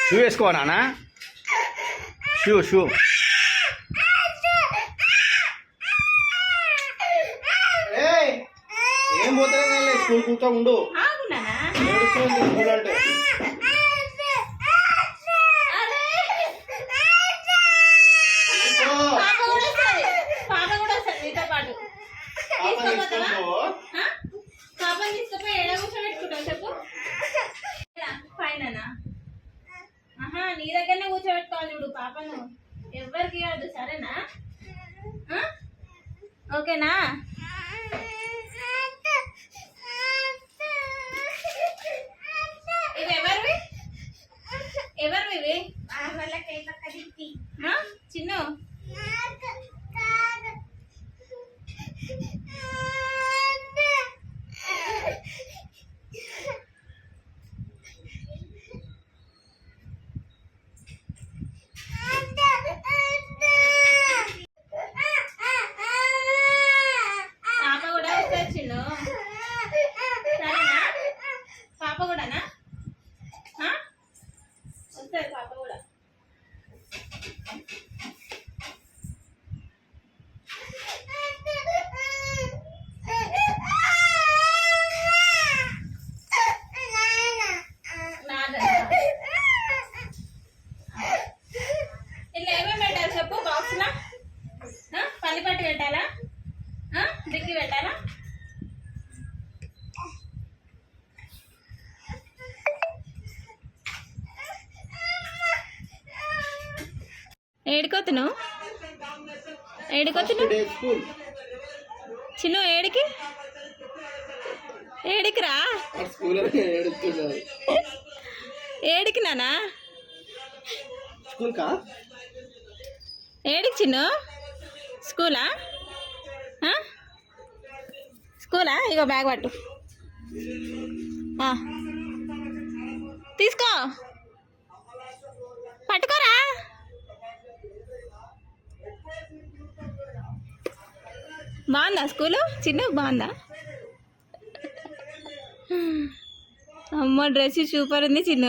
Shoe వేసుకోవా నాన్న? Shoe shoe ఏం పోతే స్కూల్ కూర్చో ఉండు. స్కూల్ అంటే నీ దగ్గరనే కూర్చోబెట్టుకోవాలి చూడు పాపను, ఎవరికి ఇవ్వద్దు సరేనా? ఓకేనా? ఇవి ఎవరివి? ఎవరివి ఇవి? చిన్ను పల్లిపట్టు పెట్టాలా? డిగ్గి పెట్టాలా? ఏడుకోతును చిన్న ఏడికి ఏడికిరా ఏడికి నానా ఏడికి చిన్న స్కూలా? స్కూలా? ఇగో బ్యాగ్ పట్టు, తీసుకో, పట్టుకోరా. బాగుందా స్కూలు చిన్న? బాగుందా? అమ్మ డ్రెస్ సూపర్ ఉంది చిన్న.